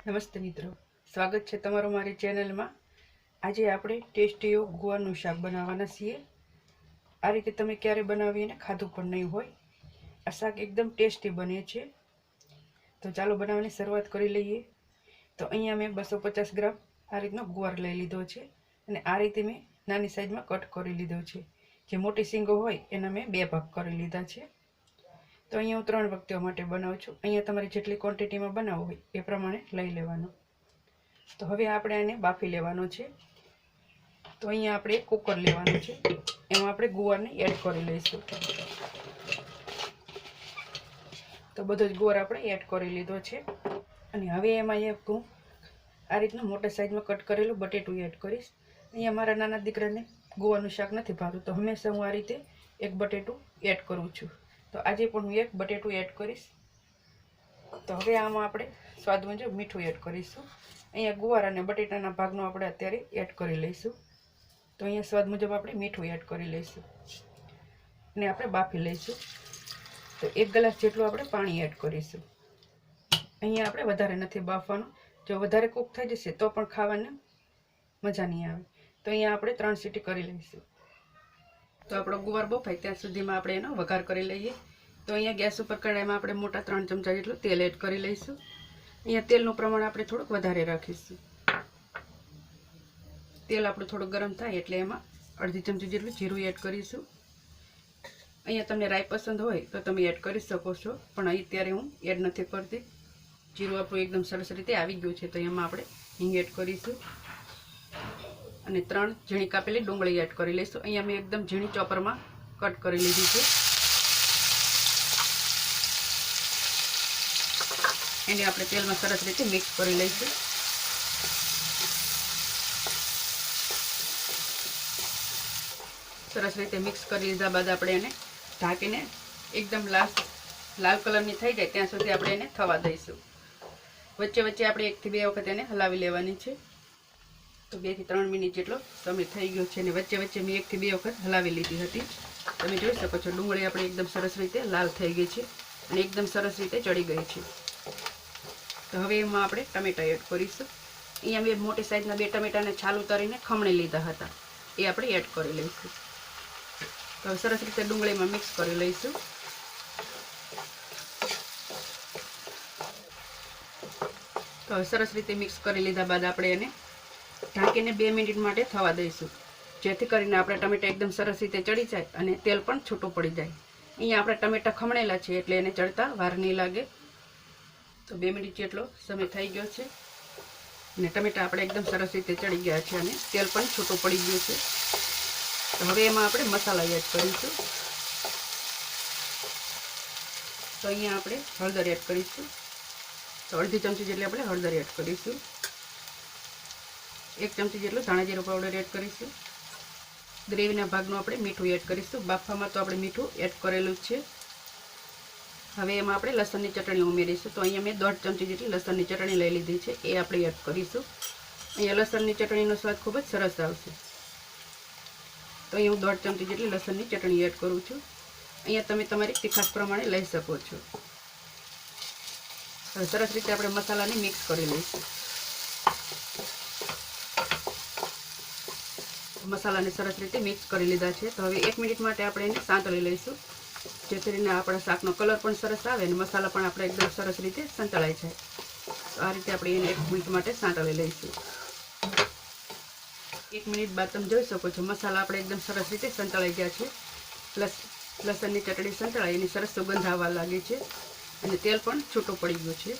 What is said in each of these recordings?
નમસ્તે મિત્રો, સ્વાગત છે તમારું મારી ચેનલમાં। આજે આપણે ટેસ્ટી એવું ગુવારનું શાક બનાવવાના છીએ। આ રીતે તમે ક્યારે બનાવીને ખાધું પણ નહીં હોય। આ શાક એકદમ ટેસ્ટી બને છે। તો ચાલો બનાવવાની શરૂઆત કરી લઈએ। તો અહીંયા મેં 250 ગ્રામ આ રીતનો ગુવાર લઈ લીધો છે અને આ રીતે મેં નાની સાઈઝમાં કટ કરી લીધો છે। જે મોટી સિંગો હોય એના મેં 2 ભાગ કરી લીધા છે। તો અહીંયા હું 3 વ્યક્તિઓ માટે બનાવું છું। અહીંયા તમારે જેટલી ક્વોન્ટિટીમાં બનાવવું હોય એ પ્રમાણે લઈ લેવાનું। તો હવે આપણે આને બાફી લેવાનો છે। તો અહીંયા આપણે એક કુકર લેવાનું છે, એમાં આપણે ગુવારને એડ કરી લઈશું। તો બધો જ ગુવાર આપણે એડ કરી લીધો છે અને હવે એમાં હું આ રીતના મોટા સાઈઝમાં કટ કરેલું બટેટું એડ કરીશ। અહીંયા મારા નાના દીકરાને ગુવારનું શાક નથી ભાવતું, તો હંમેશા હું આ રીતે એક બટેટું એડ કરું છું। તો આજે પણ હું એક બટેટું એડ કરીશ। તો હવે આમાં આપણે સ્વાદ મુજબ મીઠું એડ કરીશું। અહીંયા ગુવાર અને બટેટાના ભાગનો આપણે અત્યારે એડ કરી લઈશું। તો અહીંયા સ્વાદ મુજબ આપણે મીઠું એડ કરી લઈશું અને આપણે બાફી લઈશું। તો 1 ગ્લાસ જેટલું આપણે પાણી એડ કરીશું। અહીંયા આપણે વધારે નથી બાફવાનું, જો વધારે કૂક થઈ જશે તો પણ ખાવાની મજા નહીં આવે। તો અહીંયા આપણે 3 સીટી કરી લઈશું। તો આપણો ગુવાર બફાય ત્યાં સુધીમાં આપણે એનો વઘાર કરી લઈએ। તો અહીંયા ગેસ ઉપર કઢાઈમાં આપણે મોટા 3 ચમચા જેટલું તેલ એડ કરી લઈશું। અહીંયા તેલનું પ્રમાણ આપણે થોડુંક વધારે રાખીશું। તેલ આપણું થોડું ગરમ થાય એટલે એમાં અડધી ચમચી જેટલું જીરું એડ કરીશું। અહીંયા તમને રાઈ પસંદ હોય તો તમે એડ કરી શકો છો, પણ અત્યારે હું એડ નથી કરતી। જીરું આપણું એકદમ સરસ રીતે આવી ગયું છે, તો એમાં આપણે હિંગ એડ કરીશું અને 3 ઝીણી કાપેલી ડુંગળી એડ કરી લઈશું। અહીંયા મેં એકદમ ઝીણી ચોપરમાં કટ કરી લીધી છે। એને આપણે તેલમાં સરસ રીતે મિક્સ કરી લઈશું। સરસ રીતે મિક્સ કરી લીધા બાદ આપણે એને ઢાંકીને એકદમ લાલ કલરની થઈ જાય ત્યાં સુધી આપણે એને થવા દઈશું। વચ્ચે વચ્ચે આપણે 1 થી 2 વખત એને હલાવી લેવાની છે। તો 2 થી 3 મિનિટ જેટલો સમય થઈ ગયો છે અને વચ્ચે વચ્ચે મેં 1 થી 2 વખત હલાવી લીધી હતી। તમે જોઈ શકો છો ડુંગળી આપણે એકદમ સરસ રીતે લાલ થઈ ગઈ છે અને એકદમ સરસ રીતે ચડી ગઈ છે। તો હવે એમાં આપણે ટમેટા એડ કરીશું। અહીંયા મેં મોટી સાઈઝના 2 ટમેટાને છાલ ઉતારીને ખમણી લીધા હતા, એ આપણે એડ કરી લઈશું। તો સરસ રીતે ડુંગળીમાં મિક્સ કરી લઈશું। તો સરસ રીતે મિક્સ કરી લીધા બાદ આપણે એને ઢાંકીને 2 મિનિટ માટે થવા દઈશું, જેથી કરીને આપણે ટમેટા એકદમ સરસ રીતે ચડી જાય અને તેલ પણ છૂટું પડી જાય। અહીંયા આપણે ટમેટા ખમણેલા છે એટલે એને ચડતા વાર નહીં લાગે। તો 2 મિનિટ જેટલો સમય થઈ ગયો છે અને ટમેટા આપણે એકદમ સરસ રીતે ચડી ગયા છે અને તેલ પણ છૂટું પડી ગયું છે। તો હવે એમાં આપણે મસાલા એડ કરીશું। તો અહીંયા આપણે હળદર એડ કરીશું। તો અડધી ચમચી જેટલી આપણે હળદર એડ કરીશું। 1 ચમચી જેટલું ધાણા જીરું પાવડર એડ કરીશું। ગ્રેવીના ભાગનું આપણે મીઠું એડ કરીશું। બાફવામાં તો આપણે મીઠું એડ કરેલું જ છે। હવે એમાં આપણે લસણની ચટણી ઉમેરીશું। તો અહીંયા મેં 1/2 ચમચી જેટલી લસણની ચટણી લઈ લીધી છે, એ આપણે એડ કરીશું। અહીંયા લસણની ચટણીનો સ્વાદ ખૂબ જ સરસ આવશે। તો અહીંયા હું 1/2 ચમચી જેટલી લસણની ચટણી એડ કરું છું। અહીંયા તમે તમારી તીખાશ પ્રમાણે લઈ શકો છો। હવે સરસ રીતે આપણે મસાલાને મિક્સ કરી લઈશું। મસાલાને સરસ રીતે મિક્સ કરી લીધા છે। તો હવે 1 મિનિટ માટે આપણે એને સાંતળી લઈશું, જેથી કરીને આપણા શાકનો કલર પણ સરસ આવે અને મસાલા પણ આપણે એકદમ સરસ રીતે સંતળાઈ જાય। તો આ રીતે આપણે એને 1 મિનિટ માટે સાંતળી લઈશું। 1 મિનિટ બાદ તમે જોઈ શકો છો મસાલા આપણે એકદમ સરસ રીતે સંતળાઈ ગયા છે। લસણની ચટણી સંતળાઈ એની સરસ સુગંધ આવવા લાગી છે અને તેલ પણ છૂટું પડી ગયું છે।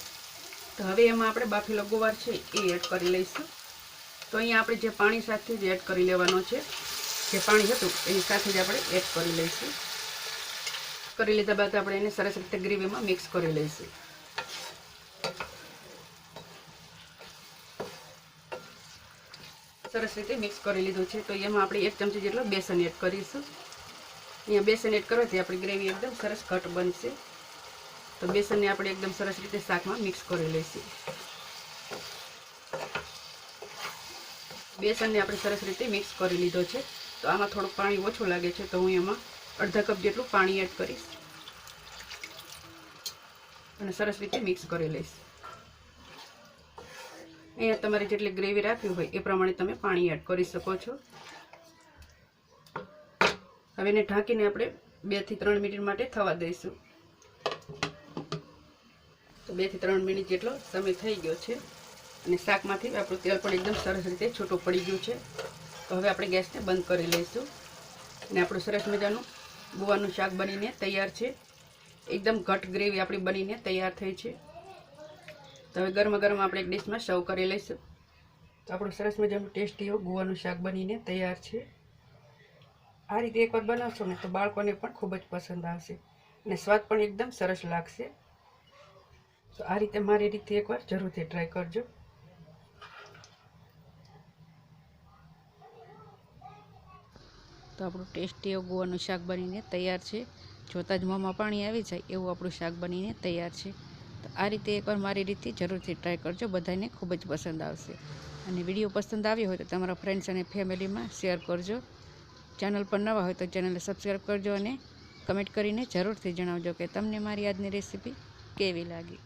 તો હવે એમાં આપણે બાફેલો ગુવાર છે એ એડ કરી લઈશું। તો અહીંયા આપણે જે પાણી સાથે જ એડ કરી લેવાનો છે, જે પાણી હતું એની સાથે જ આપણે એડ કરી લઈશું। કરી લીધા બાદ આપણે એને સરસ રીતે ગ્રેવીમાં મિક્સ કરી લઈશું। સરસ રીતે મિક્સ કરી લીધું છે। તો એમાં આપણે 1 ચમચી જેટલો બેસન એડ કરીશું। અહીંયા બેસન એડ કરવાથી આપણી ગ્રેવી એકદમ સરસ ઘટ બનશે। તો બેસનને આપણે એકદમ સરસ રીતે શાકમાં મિક્સ કરી લઈશું। બેસનને આપણે સરસ રીતે મિક્સ કરી લીધો છે। તો આમાં થોડું પાણી ઓછું લાગે છે, તો હું એમાં અડધા કપ જેટલું પાણી એડ કરીશ અને સરસ રીતે મિક્સ કરી લઈશ। અહીંયા તમારે જેટલી ગ્રેવી રાખવી હોય એ પ્રમાણે તમે પાણી એડ કરી શકો છો. હવે એને ઢાંકીને આપણે 2 થી 3 મિનિટ માટે થવા દઈશું. તો 2 થી 3 મિનિટ જેટલો સમય થઈ ગયો છે અને શાકમાંથી આપણું તેલ પણ એકદમ સરસ રીતે છૂટું પડી ગયું છે. તો હવે આપણે ગેસને બંધ કરી લઈશું અને આપણું સરસ મજાનું ગુવાનું શાક બનીને તૈયાર છે. એકદમ ઘટ ગ્રેવી આપણી બનીને તૈયાર થઈ છે. તો હવે ગરમા ગરમ આપણે એક ડીશમાં સર્વ કરી લઈશું. તો આપણું સરસ મજાનું ટેસ્ટી એવું ગુવાનું શાક બનીને તૈયાર છે. આ રીતે એકવાર બનાવશો ને તો બાળકોને પણ ખૂબ જ પસંદ આવશે અને સ્વાદ પણ એકદમ સરસ લાગશે. તો આ રીતે મારી રીતે એકવાર જરૂરથી ટ્રાય કરજો. તો આપણું ટેસ્ટી એવું ગુવાનું શાક બનીને તૈયાર છે. જોતાં જ મોંમાં પાણી આવી જાય એવું આપણું શાક બનીને તૈયાર છે. તો આ રીતે એકવાર મારી રીતે જરૂરથી ટ્રાય કરજો, બધાને ખૂબ જ પસંદ આવશે. અને વિડીયો પસંદ આવ્યો હોય તો તમારા ફ્રેન્ડ્સ અને ફેમિલીમાં શેર કરજો. ચેનલ પર નવા હોય તો ચેનલને સબસ્ક્રાઈબ કરજો અને કમેન્ટ કરીને જરૂરથી જણાવજો કે તમને મારી આજની રેસીપી કેવી લાગી.